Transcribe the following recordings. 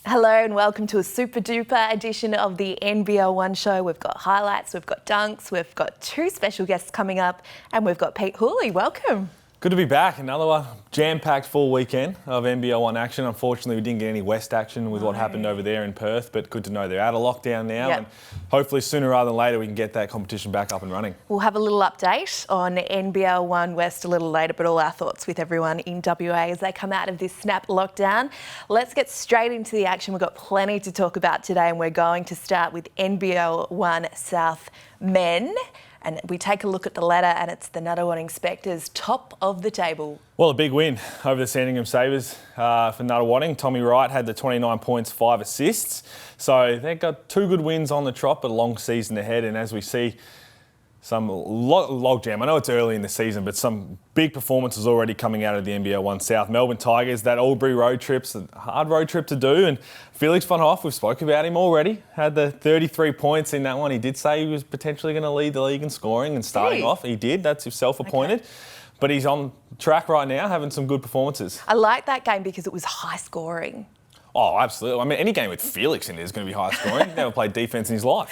Hello and welcome to a super duper edition of the NBL1 Show. We've got highlights, we've got dunks, we've got two special guests coming up, and we've got Pete Hooley. Welcome. Good to be back. Another one. Jam-packed full weekend of NBL1 action. Unfortunately, we didn't get any West action with what happened over there in Perth, but good to know they're out of lockdown now. And hopefully sooner rather than later we can get that competition back up and running. We'll have a little update on NBL1 West a little later, but all our thoughts with everyone in WA as they come out of this snap lockdown. Let's get straight into the action. We've got plenty to talk about today, and we're going to start with NBL1 South men. And we take a look at the ladder, and it's the Nunawading Spectres, top of the table. Well, a big win over the Sandringham Sabres for Nunawading. Tommy Wright had the 29 points, 5 assists. So they've got two good wins on the trot, but a long season ahead. And as we see, some logjam. I know it's early in the season, but some big performances already coming out of the NBL1 South. Melbourne Tigers, that Albury road trip's a hard road trip to do. And Felix von Hoff, we've spoke about him already, had the 33 points in that one. He did say he was potentially going to lead the league in scoring and starting off. He did. That's his self-appointed. Okay. But he's on track right now, having some good performances. I like that game because it was high scoring. Oh, absolutely. I mean, any game with Felix in it is going to be high scoring. He's never played defence in his life.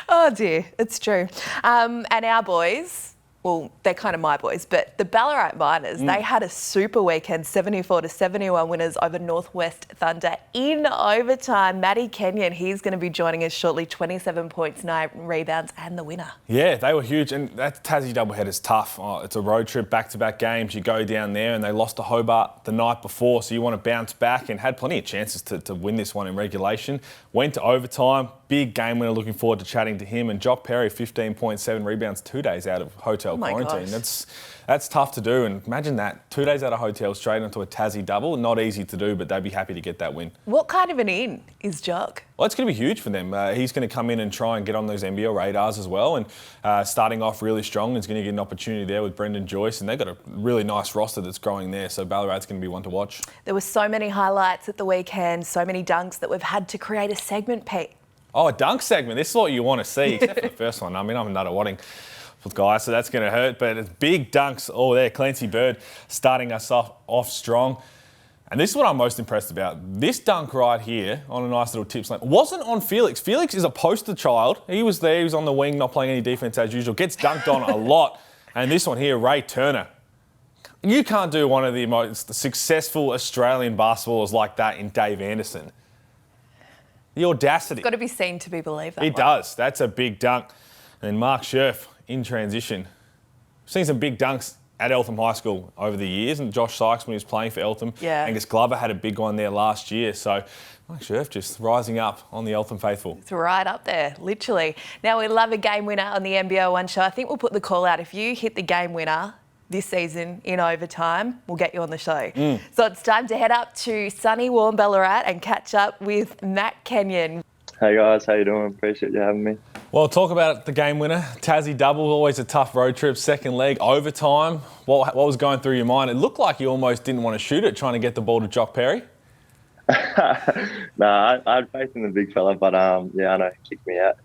Oh dear, it's true. And our boys, well, they're kind of my boys, but the Ballarat Miners, they had a super weekend, 74-71 winners over Northwest Thunder in overtime. Matty Kenyon, he's going to be joining us shortly, 27 points, 9 rebounds and the winner. Yeah, they were huge, and that Tassie doubleheader is tough. Oh, it's a road trip, back-to-back games. You go down there and they lost to Hobart the night before, so you want to bounce back, and had plenty of chances to win this one in regulation. Went to overtime. Big game winner, looking forward to chatting to him. And Jock Perry, 15.7 rebounds, 2 days out of hotel quarantine. That's tough to do. And imagine that, 2 days out of hotel, straight into a Tassie double. Not easy to do, but they'd be happy to get that win. What kind of an in is Jock? Well, it's going to be huge for them. He's going to come in and try and get on those NBL radars as well. And starting off really strong, he's going to get an opportunity there with Brendan Joyce. And they've got a really nice roster that's growing there. So Ballarat's going to be one to watch. There were so many highlights at the weekend, so many dunks that we've had to create a segment, Pete. Oh, a dunk segment. This is what you want to see, except for the first one. I mean, I'm Nunawading guy, so that's going to hurt. But it's big dunks all there. Clancy Bird starting us off strong. And this is what I'm most impressed about. This dunk right here on a nice little tip slant wasn't on Felix. Felix is a poster child. He was there. He was on the wing, not playing any defence as usual. Gets dunked on a lot. And this one here, Ray Turner. You can't do one of the most successful Australian basketballers like that in Dave Anderson. The audacity. It's got to be seen to be believed. It does. That's a big dunk. And then Mark Scherf in transition. We've seen some big dunks at Eltham High School over the years, and Josh Sykes when he was playing for Eltham. Yeah. Angus Glover had a big one there last year. So Mark Scherf just rising up on the Eltham faithful. It's right up there, literally. Now, we love a game winner on the NBL1 Show. I think we'll put the call out. If you hit the game winner this season in overtime, we'll get you on the show. So it's time to head up to sunny, warm Ballarat and catch up with Matt Kenyon. Hey guys, how you doing? Appreciate you having me. Well, talk about the game winner. Tassie double, always a tough road trip. Second leg, overtime. What was going through your mind? It looked like you almost didn't want to shoot it, trying to get the ball to Jock Perry. I had faith in the big fella, but yeah, I know he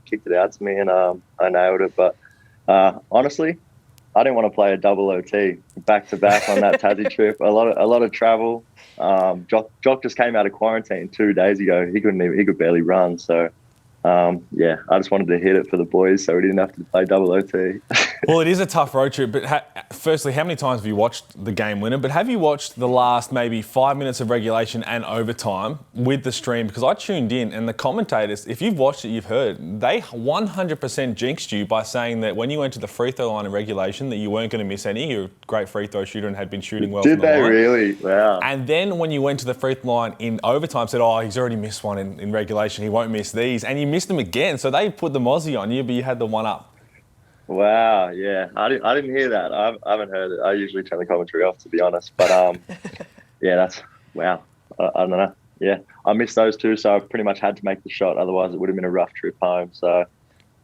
kicked it out to me, and I nailed it. But honestly, I didn't want to play a double OT back to back on that Tassie trip. A lot of travel. Jock just came out of quarantine 2 days ago. He could barely run. So yeah, I just wanted to hit it for the boys, so we didn't have to play double OT. Well, it is a tough road trip. But firstly, how many times have you watched the game winner? But have you watched the last maybe 5 minutes of regulation and overtime with the stream? Because I tuned in, and the commentators, if you've watched it, you've heard, they 100% jinxed you by saying that when you went to the free throw line in regulation that you weren't going to miss any. You're a great free throw shooter and had been shooting well. Did they really? Wow. And then when you went to the free throw line in overtime, said, oh, he's already missed one in regulation. He won't miss these. And you missed them again. So they put the mozzie on you, but you had the one up. Wow, yeah. I didn't hear that. I haven't heard it. I usually turn the commentary off, to be honest. But yeah, that's, wow. I don't know. Yeah, I missed those two, so I pretty much had to make the shot. Otherwise, it would have been a rough trip home. So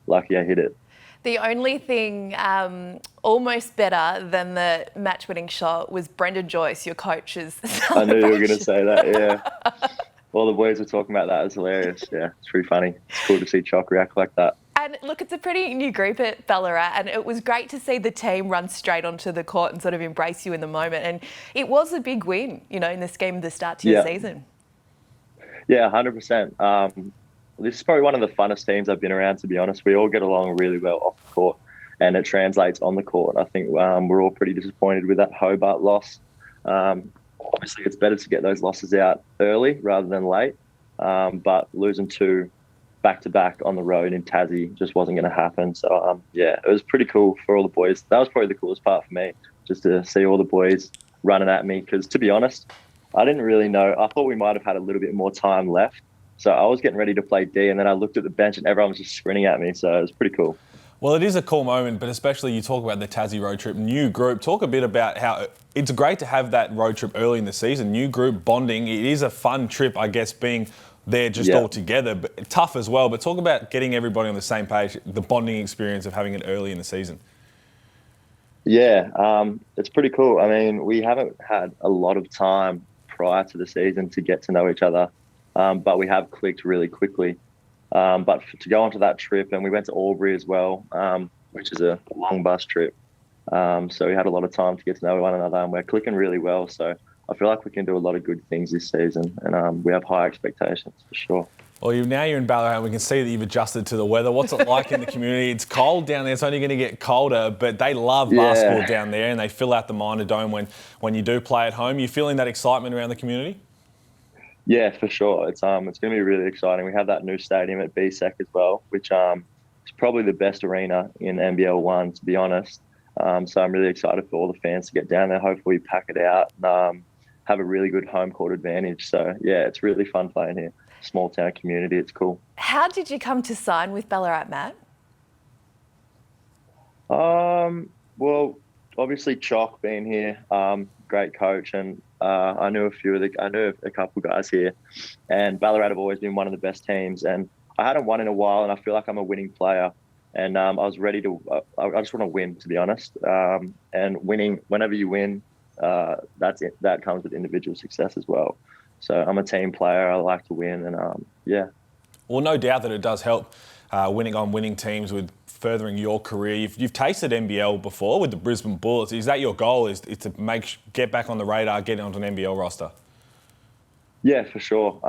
lucky I hit it. The only thing almost better than the match-winning shot was Brendan Joyce, your coach's I knew you were going to say that, yeah. All the boys were talking about that. It was hilarious. Yeah, it's pretty funny. It's cool to see Chock react like that. And look, it's a pretty new group at Ballarat, and it was great to see the team run straight onto the court and sort of embrace you in the moment. And it was a big win, you know, in the scheme of the start to your season. Yeah, 100%. This is probably one of the funnest teams I've been around, to be honest. We all get along really well off the court, and it translates on the court. I think we're all pretty disappointed with that Hobart loss. Obviously, it's better to get those losses out early rather than late, but losing two back-to-back on the road in Tassie just wasn't going to happen. So, yeah, it was pretty cool for all the boys. That was probably the coolest part for me, just to see all the boys running at me, because, to be honest, I didn't really know. I thought we might have had a little bit more time left. So I was getting ready to play D, and then I looked at the bench and everyone was just sprinting at me. So it was pretty cool. Well, it is a cool moment, but especially you talk about the Tassie road trip, new group. Talk a bit about how it's great to have that road trip early in the season, new group bonding. It is a fun trip, I guess, being there just all together, but tough as well. But talk about getting everybody on the same page, the bonding experience of having it early in the season. Yeah, it's pretty cool. I mean, we haven't had a lot of time prior to the season to get to know each other, but we have clicked really quickly. But to go onto that trip, and we went to Albury as well, which is a long bus trip. So we had a lot of time to get to know one another, and we're clicking really well. So I feel like we can do a lot of good things this season, and we have high expectations for sure. Well, now you're in Ballarat. We can see that you've adjusted to the weather. What's it like in the community? It's cold down there. It's only going to get colder, but they love basketball down there, and they fill out the Minor Dome when you do play at home. You feeling that excitement around the community? Yeah, for sure. It's going to be really exciting. We have that new stadium at BSEC as well, which is probably the best arena in NBL1, to be honest. So I'm really excited for all the fans to get down there. Hopefully pack it out and have a really good home court advantage. So, yeah, it's really fun playing here. Small town community, it's cool. How did you come to sign with Ballarat, Matt? Well, obviously Chalk being here, great coach, and I knew a couple guys here, and Ballarat have always been one of the best teams, and I hadn't won in a while, and I feel like I'm a winning player, and I was ready to. I just want to win, to be honest, and winning. Whenever you win, that's it. That comes with individual success as well. So I'm a team player. I like to win, and yeah. Well, no doubt that it does help winning on winning teams with furthering your career. You've tasted NBL before with the Brisbane Bullets. Is that your goal? Is to get back on the radar, get onto an NBL roster? Yeah, for sure.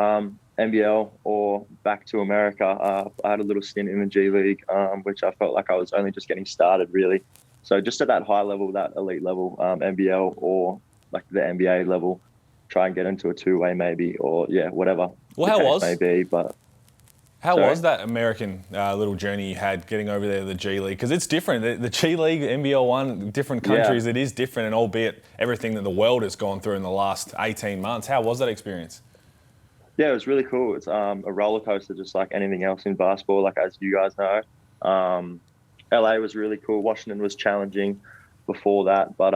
NBL or back to America. I had a little stint in the G League, which I felt like I was only just getting started, really. So just at that high level, that elite level, NBL or like the NBA level, try and get into a two-way maybe, or whatever. Well, how was maybe, but. How was that American little journey you had getting over there to the G League? Because it's different. The G League, NBL1, different countries, it is different, and albeit everything that the world has gone through in the last 18 months. How was that experience? Yeah, it was really cool. It's a roller coaster, just like anything else in basketball, like as you guys know. LA was really cool. Washington was challenging before that, but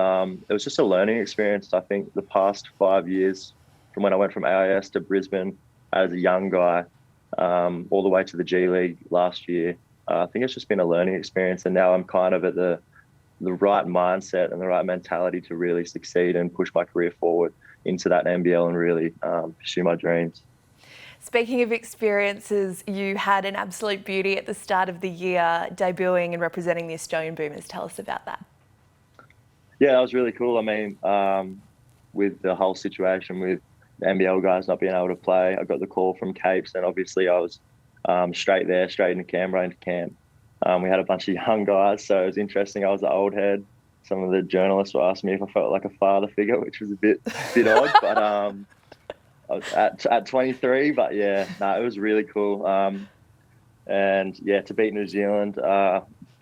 it was just a learning experience. I think the past 5 years, from when I went from AIS to Brisbane as a young guy, all the way to the G League last year, I think it's just been a learning experience, and now I'm kind of at the right mindset and the right mentality to really succeed and push my career forward into that NBL and really pursue my dreams. Speaking of experiences, you had an absolute beauty at the start of the year, debuting and representing the Australian Boomers. Tell us about that. Yeah, that was really cool. I mean, with the whole situation with the NBL guys not being able to play, I got the call from Capes, and obviously I was straight into Canberra, into camp. We had a bunch of young guys, so it was interesting. I was the old head. Some of the journalists were asking me if I felt like a father figure, which was a bit odd, but I was at 23. But yeah, it was really cool. And yeah, to beat New Zealand,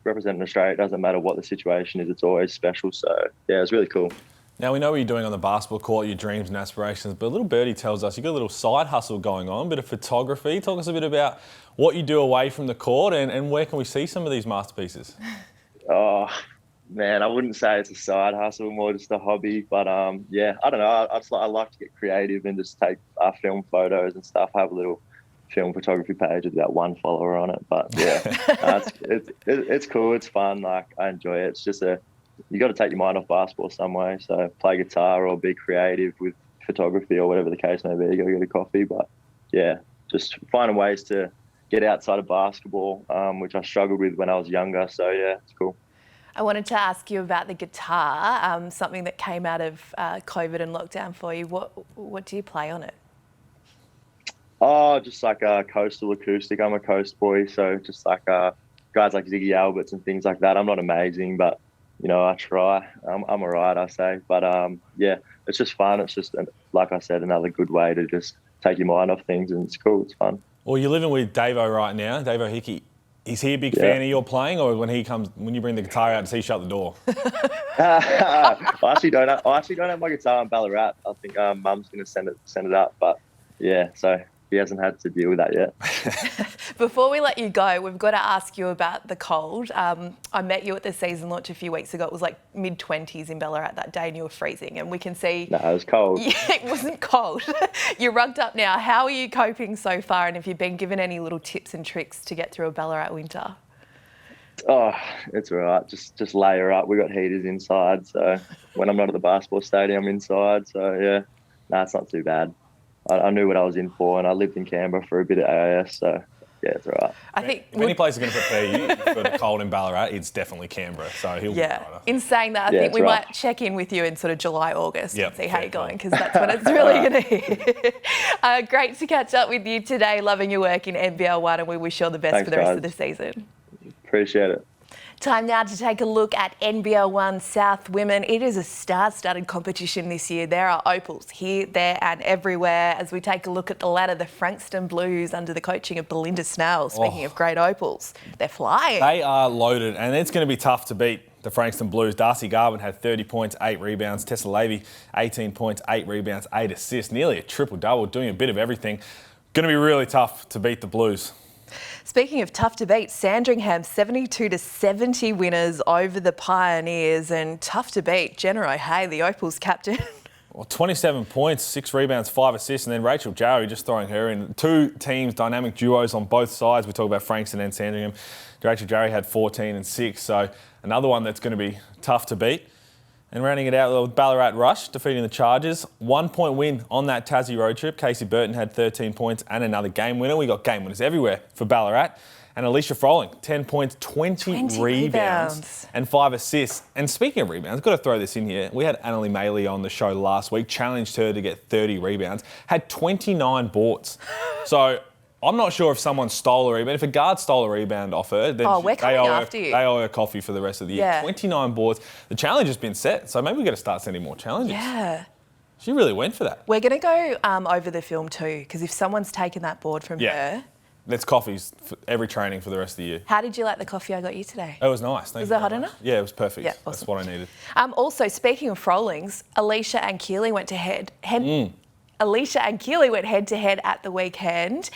representing Australia, it doesn't matter what the situation is, it's always special. So yeah, it was really cool. Now, we know what you're doing on the basketball court, your dreams and aspirations, but a little birdie tells us you've got a little side hustle going on, a bit of photography. Talk us a bit about what you do away from the court and where can we see some of these masterpieces? Oh, man, I wouldn't say it's a side hustle, more just a hobby. But, yeah, I don't know. I like to get creative and just take film photos and stuff. I have a little film photography page with about 1 follower on it. But, yeah, it's cool. It's fun. Like, I enjoy it. It's just you got to take your mind off basketball some way. So play guitar or be creative with photography or whatever the case may be. You got to get a coffee. But, yeah, just finding ways to get outside of basketball, which I struggled with when I was younger. So yeah, it's cool. I wanted to ask you about the guitar, something that came out of COVID and lockdown for you. What do you play on it? Oh, just like a coastal acoustic. I'm a coast boy, so just like guys like Ziggy Alberts and things like that. I'm not amazing, but I try. I'm alright, I say. But yeah, it's just fun. It's just, like I said, another good way to just take your mind off things, and it's cool. It's fun. Well, you're living with Davo right now, Davo Hickey. Is he a big fan of your playing, or when you bring the guitar out, does he shut the door? I actually don't have my guitar in Ballarat. I think Mum's going to send it up. But yeah, so he hasn't had to deal with that yet. Before we let you go, we've got to ask you about the cold. I met you at the season launch a few weeks ago. It was like mid-20s in Ballarat that day and you were freezing, and we can see... No, it was cold. Yeah, it wasn't cold. You're rugged up now. How are you coping so far, and have you been given any little tips and tricks to get through a Ballarat winter? Oh, it's all right. Just layer up. We got heaters inside, so when I'm not at the basketball stadium, I'm inside. So yeah, no, it's not too bad. I knew what I was in for, and I lived in Canberra for a bit at AIS, so yeah, it's all right. I think if any place is going to prepare you for the cold in Ballarat, it's definitely Canberra, so he'll be right. In saying that, I think we might check in with you in sort of July, August and see how you're going, because that's when it's really going to hit. Great to catch up with you today. Loving your work in NBL1, and we wish you all the best for the rest of the season. Appreciate it. Time now to take a look at NBL1 South women. It is a star-studded competition this year. There are opals here, there and everywhere. As we take a look at the ladder, the Frankston Blues under the coaching of Belinda Snell. Speaking of great opals, they're flying. They are loaded, and it's going to be tough to beat the Frankston Blues. Darcy Garvin had 30 points, 8 rebounds. Tessa Levy, 18 points, 8 rebounds, 8 assists. Nearly a triple-double, doing a bit of everything. Going to be really tough to beat the Blues. Speaking of tough to beat, Sandringham 72-70 winners over the Pioneers, and tough to beat Jenna O'Hay, the Opals captain. Well, 27 points, 6 rebounds, 5 assists, and then Rachel Jarry just throwing her in. 2 teams, dynamic duos on both sides. We talk about Frankston and Sandringham. Rachel Jarry had 14 and 6, so another one that's going to be tough to beat. And rounding it out with Ballarat Rush, defeating the Chargers. 1 point win on that Tassie road trip. Casey Burton had 13 points and another game winner. We got game winners everywhere for Ballarat. And Alicia Froling, 10 points, 20 rebounds and 5 assists. And speaking of rebounds, I've got to throw this in here. We had Annalie Maley on the show last week, challenged her to get 30 rebounds, had 29 boards. So I'm not sure if someone stole a rebound. If a guard stole a rebound off her, then we're coming after you. They owe her coffee for the rest of the year. Yeah. 29 boards. The challenge has been set, so maybe we've got to start sending more challenges. Yeah. She really went for that. We're going to go over the film too, because if someone's taken that board from her... That's coffees for every training for the rest of the year. How did you like the coffee I got you today? It was nice. Was it hot enough? Yeah, it was perfect. Yeah, awesome. That's what I needed. Also, speaking of Frolings, Alicia and Keely went Alicia and Keely went head-to-head at the weekend.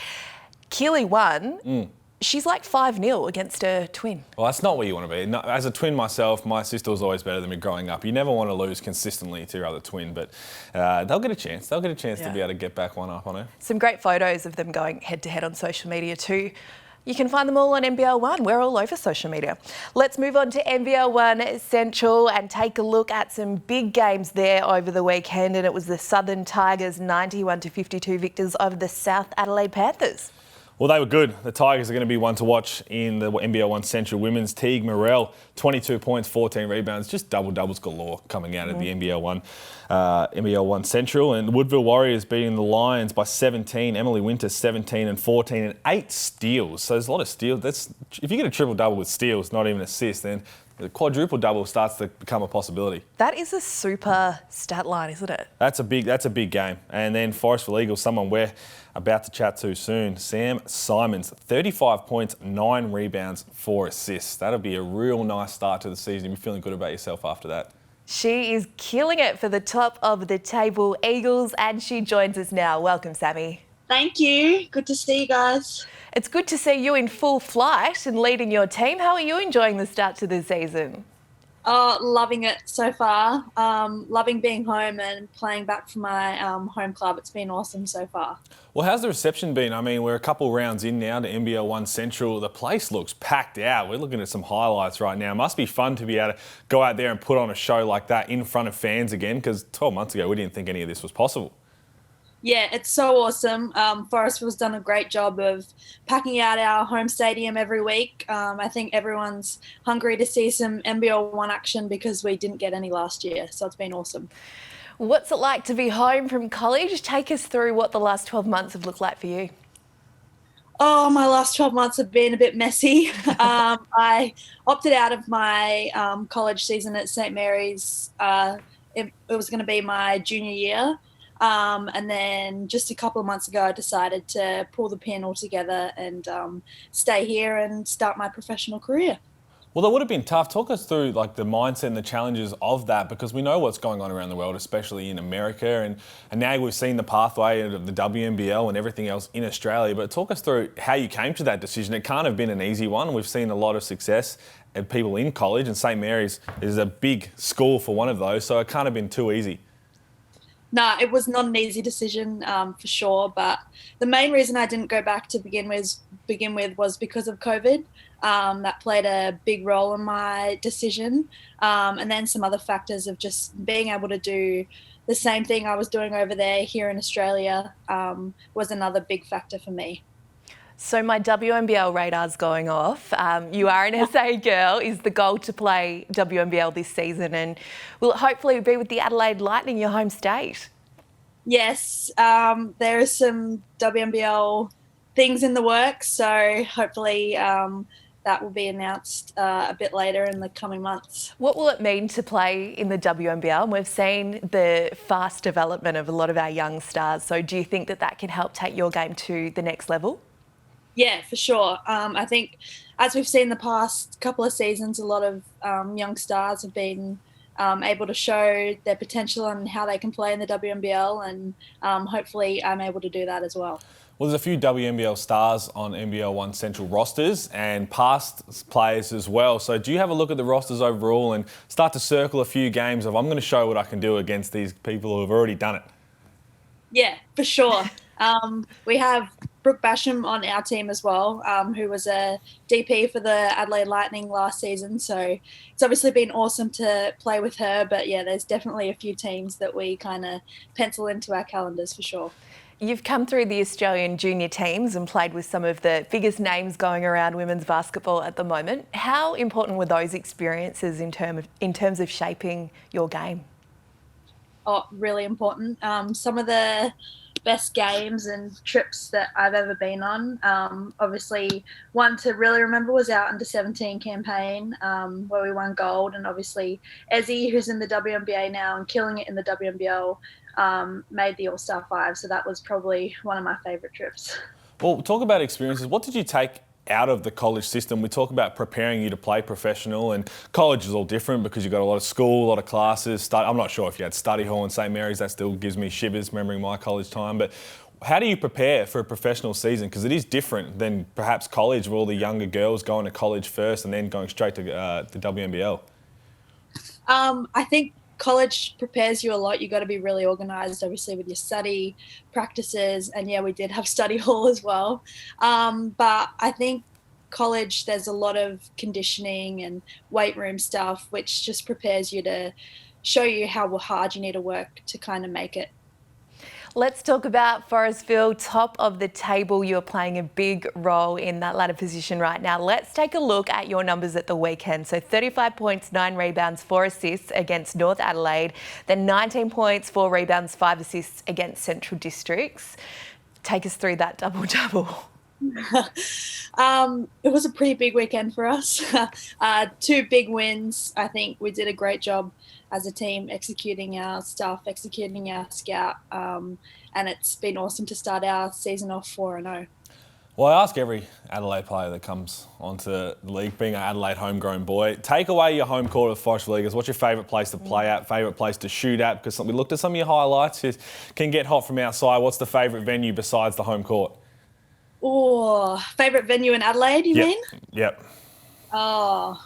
Keely won. She's like 5-0 against her twin. Well, that's not where you want to be. No, as a twin myself, my sister was always better than me growing up. You never want to lose consistently to your other twin, but they'll get a chance. They'll get a chance to be able to get back one up on her. Some great photos of them going head-to-head on social media too. You can find them all on NBL1. We're all over social media. Let's move on to NBL1 Central and take a look at some big games there over the weekend. And it was the Southern Tigers 91-52 victors over the South Adelaide Panthers. Well, they were good. The Tigers are going to be one to watch in the NBL1 Central Women's. Teague Morrell, 22 points, 14 rebounds, just double-doubles galore coming out of the NBL1 Central. And Woodville Warriors beating the Lions by 17. Emily Winter, 17 and 14 and 8 steals. So there's a lot of steals. If you get a triple-double with steals, not even assists, then the quadruple-double starts to become a possibility. That is a super stat line, isn't it? That's a big game. And then Forestville Eagles, someone we're about to chat to soon. Sam Simons, 35 points, 9 rebounds, 4 assists. That'll be a real nice start to the season. You'll be feeling good about yourself after that. She is killing it for the top of the table Eagles, and she joins us now. Welcome, Sammy. Thank you. Good to see you guys. It's good to see you in full flight and leading your team. How are you enjoying the start to the season? Oh, loving it so far. Loving being home and playing back for my home club. It's been awesome so far. Well, how's the reception been? I mean, we're a couple rounds in now to NBL1 Central. The place looks packed out. We're looking at some highlights right now. It must be fun to be able to go out there and put on a show like that in front of fans again, because 12 months ago we didn't think any of this was possible. Yeah, it's so awesome. Forestville's done a great job of packing out our home stadium every week. I think everyone's hungry to see some NBL1 action because we didn't get any last year, so it's been awesome. What's it like to be home from college? Take us through what the last 12 months have looked like for you. Oh, my last 12 months have been a bit messy. I opted out of my college season at St. Mary's. It was going to be my junior year. And then just a couple of months ago, I decided to pull the pin altogether and stay here and start my professional career. Well, that would have been tough. Talk us through like the mindset and the challenges of that, because we know what's going on around the world, especially in America, and now we've seen the pathway of the WNBL and everything else in Australia. But talk us through how you came to that decision. It can't have been an easy one. We've seen a lot of success and people in college, and St. Mary's is a big school for one of those, so it can't have been too easy. No, it was not an easy decision for sure. But the main reason I didn't go back to begin with was because of COVID. That played a big role in my decision. And then some other factors of just being able to do the same thing I was doing over there here in Australia was another big factor for me. So my WNBL radar's going off. You are an SA girl. Is the goal to play WNBL this season, and will it hopefully be with the Adelaide Lightning, your home state? Yes, there are some WNBL things in the works, so hopefully that will be announced a bit later in the coming months. What will it mean to play in the WNBL? And we've seen the fast development of a lot of our young stars. So do you think that that can help take your game to the next level? Yeah, for sure. I think as we've seen the past couple of seasons, a lot of young stars have been able to show their potential and how they can play in the WNBL, and hopefully I'm able to do that as well. Well, there's a few WNBL stars on NBL1 Central rosters and past players as well. So do you have a look at the rosters overall and start to circle a few games of I'm going to show what I can do against these people who have already done it? Yeah, for sure. We have Brooke Basham on our team as well, who was a DP for the Adelaide Lightning last season. So it's obviously been awesome to play with her. But yeah, there's definitely a few teams that we kind of pencil into our calendars for sure. You've come through the Australian junior teams and played with some of the biggest names going around women's basketball at the moment. How important were those experiences in terms of shaping your game? Oh, really important. Some of the best games and trips that I've ever been on. Obviously, one to really remember was our under-17 campaign where we won gold, and obviously Ezzy, who's in the WNBA now and killing it in the WNBL, made the All-Star 5. So that was probably one of my favourite trips. Well, talk about experiences. What did you take out of the college system? We talk about preparing you to play professional, and college is all different because you've got a lot of school, a lot of classes. I'm not sure if you had study hall in St. Mary's. That still gives me shivers remembering my college time. But how do you prepare for a professional season? Because it is different than perhaps college, where all the younger girls going to college first and then going straight to the WNBL. I think college prepares you a lot. You got to be really organised, obviously, with your study practices, and yeah, we did have study hall as well. But I think college, there's a lot of conditioning and weight room stuff, which just prepares you to show you how hard you need to work to kind of make it. Let's talk about Forestville, top of the table. You're playing a big role in that ladder position right now. Let's take a look at your numbers at the weekend. So 35 points, 9 rebounds, 4 assists against North Adelaide, then 19 points, 4 rebounds, 5 assists against Central Districts. Take us through that double-double. It was a pretty big weekend for us. 2 big wins. I think we did a great job as a team executing our stuff, executing our scout, and it's been awesome to start our season off 4-0. Well, I ask every Adelaide player that comes onto the league, being an Adelaide homegrown boy, take away your home court of Forestville Eagles. What's your favourite place to play at, favourite place to shoot at? Because we looked at some of your highlights. It can get hot from outside. What's the favourite venue besides the home court? Oh, favourite venue in Adelaide, you mean? Yep. Oh,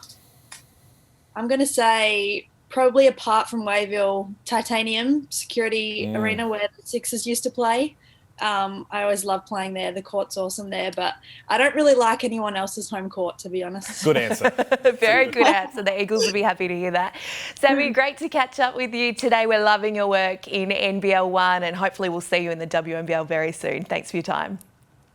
I'm going to say probably apart from Wayville, Titanium Security Arena, where the Sixers used to play. I always love playing there. The court's awesome there, but I don't really like anyone else's home court, to be honest. Good answer. Very good answer. The Eagles will be happy to hear that. Sammy, great to catch up with you today. We're loving your work in NBL1 and hopefully we'll see you in the WNBL very soon. Thanks for your time.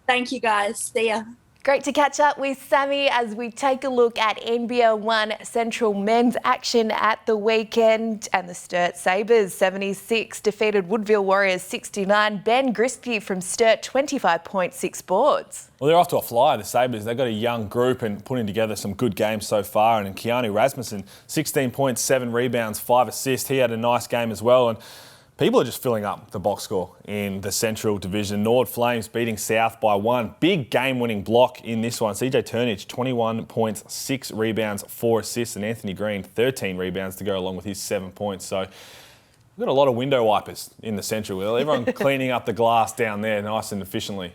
Thank you, guys. See ya. Great to catch up with Sammy as we take a look at NBL1 Central men's action at the weekend. And the Sturt Sabres 76 defeated Woodville Warriors 69. Ben Grisky from Sturt 25.6 boards. Well, they're off to a flyer, the Sabres. They've got a young group and putting together some good games so far. And Keanu Rasmussen, 16 points, 7 rebounds, 5 assists. He had a nice game as well. And people are just filling up the box score in the Central Division. Nord Flames beating South by 1. Big game-winning block in this one. CJ Turnage, 21 points, 6 rebounds, 4 assists. And Anthony Green, 13 rebounds to go along with his 7 points. So we've got a lot of window wipers in the Central. Everyone cleaning up the glass down there nice and efficiently.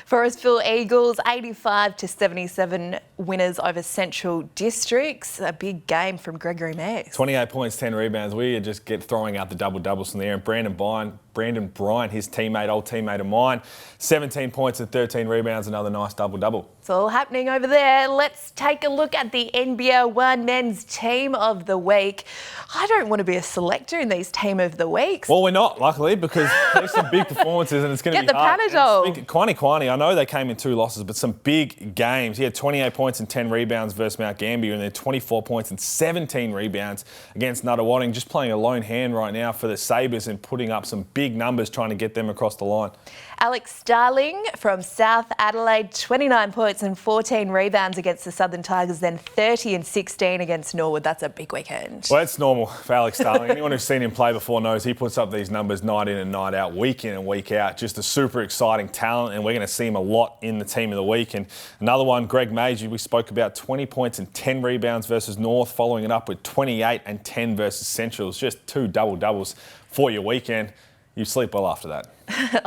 Forestville Eagles 85-77 winners over Central Districts. A big game from Gregory Mays. 28 points, 10 rebounds. We just get throwing out the double-doubles from there. And Brandon Bryan, his teammate, old teammate of mine, 17 points and 13 rebounds, another nice double-double. It's all happening over there. Let's take a look at the NBL1 Men's Team of the Week. I don't want to be a selector in these Team of the Weeks. Well, we're not, luckily, because there's some big performances and it's going to be hard. Get the Panadol. Kwani, I know they came in 2 losses, but some big games. He had 28 points and 10 rebounds versus Mount Gambier, and then 24 points and 17 rebounds against Nuttawading. Just playing a lone hand right now for the Sabres and putting up some big numbers trying to get them across the line. Alex Starling from South Adelaide, 29 points and 14 rebounds against the Southern Tigers, then 30 and 16 against Norwood. That's a big weekend. Well, it's normal for Alex Starling. Anyone who's seen him play before knows he puts up these numbers night in and night out, week in and week out. Just a super exciting talent, and we're going to see him a lot in the Team of the Week. And another one, Greg Mays, we spoke about 20 points and 10 rebounds versus North, following it up with 28 and 10 versus Central. It's just 2 double-doubles for your weekend. You sleep well after that.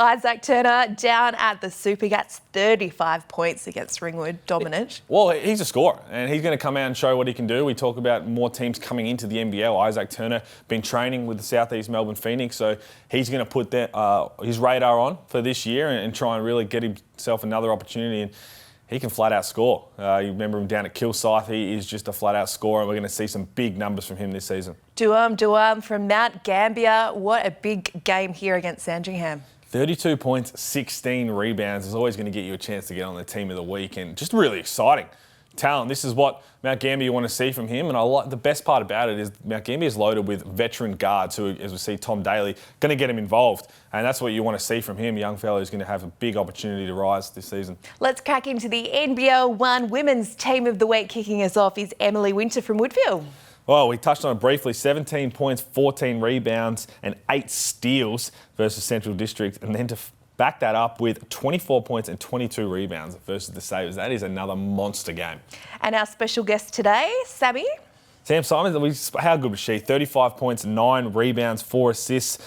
Isaac Turner down at the Supergats, 35 points against Ringwood, dominant. Well, he's a scorer and he's going to come out and show what he can do. We talk about more teams coming into the NBL. Isaac Turner been training with the South East Melbourne Phoenix, so he's going to put his radar on for this year and try and really get himself another opportunity. And he can flat out score. You remember him down at Kilsyth. He is just a flat out scorer, and we're going to see some big numbers from him this season. Duam from Mount Gambier. What a big game here against Sandringham. 32 points, 16 rebounds is always going to get you a chance to get on the Team of the Week, and just really exciting talent. This is what Mount Gambier want to see from him, and I like the best part about it is Mount Gambier is loaded with veteran guards who, as we see, Tom Daly, going to get him involved, and that's what you want to see from him. A young fellow who's going to have a big opportunity to rise this season. Let's crack into the NBL1 Women's Team of the Week. Kicking us off is Emily Winter from Woodville. Well, we touched on it briefly. 17 points, 14 rebounds and 8 steals versus Central District. And then to back that up with 24 points and 22 rebounds versus the Sabres. That is another monster game. And our special guest today, Sammy. Sam Simons, how good was she? 35 points, 9 rebounds, 4 assists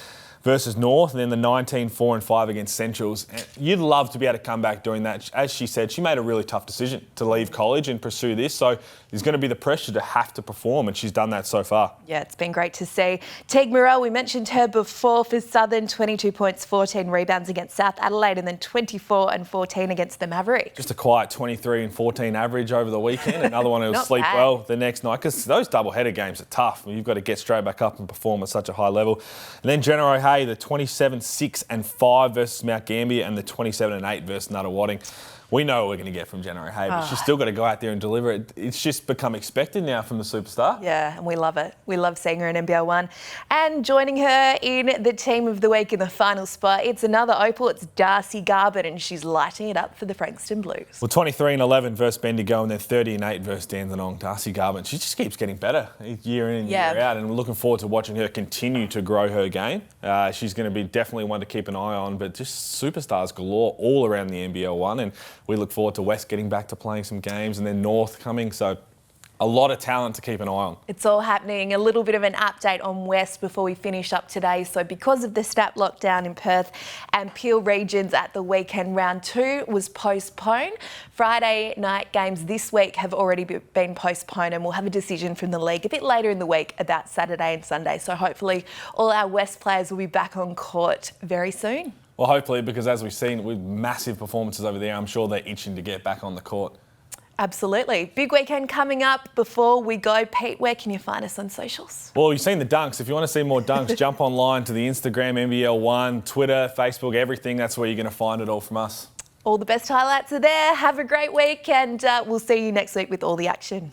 versus North, and then the 19, 4 and 5 against Centrals. And you'd love to be able to come back doing that. As she said, she made a really tough decision to leave college and pursue this. So there's going to be the pressure to have to perform, and she's done that so far. Yeah, it's been great to see. Teague Morrell, we mentioned her before for Southern, 22 points, 14 rebounds against South Adelaide, and then 24 and 14 against the Mavericks. Just a quiet 23 and 14 average over the weekend. Another one who'll sleep well the next night, because those double-header games are tough. You've got to get straight back up and perform at such a high level. And then Jenna O'Hay, the 27, 6 and 5 versus Mount Gambier, and the 27 and 8 versus Nuttawading. We know what we're going to get from Jenna O'Hay, but she's still got to go out there and deliver it. It's just become expected now from the superstar. Yeah, and we love it. We love seeing her in NBL1. And joining her in the Team of the Week in the final spot, it's another Opal. It's Darcy Garbutt, and she's lighting it up for the Frankston Blues. Well, 23 and 11 versus Bendigo, and then 30 and 8 versus Dandenong. Darcy Garbutt, she just keeps getting better year in and year out, and we're looking forward to watching her continue to grow her game. She's going to be definitely one to keep an eye on, but just superstars galore all around the NBL1, and we look forward to West getting back to playing some games, and then North coming. So a lot of talent to keep an eye on. It's all happening. A little bit of an update on West before we finish up today. So because of the snap lockdown in Perth and Peel regions at the weekend, round 2 was postponed. Friday night games this week have already been postponed, and we'll have a decision from the league a bit later in the week about Saturday and Sunday. So hopefully all our West players will be back on court very soon. Well, hopefully, because as we've seen with massive performances over there, I'm sure they're itching to get back on the court. Absolutely. Big weekend coming up. Before we go, Pete, where can you find us on socials? Well, you've seen the dunks. If you want to see more dunks, jump online to the Instagram, NBL1, Twitter, Facebook, everything. That's where you're going to find it all from us. All the best highlights are there. Have a great week, and we'll see you next week with all the action.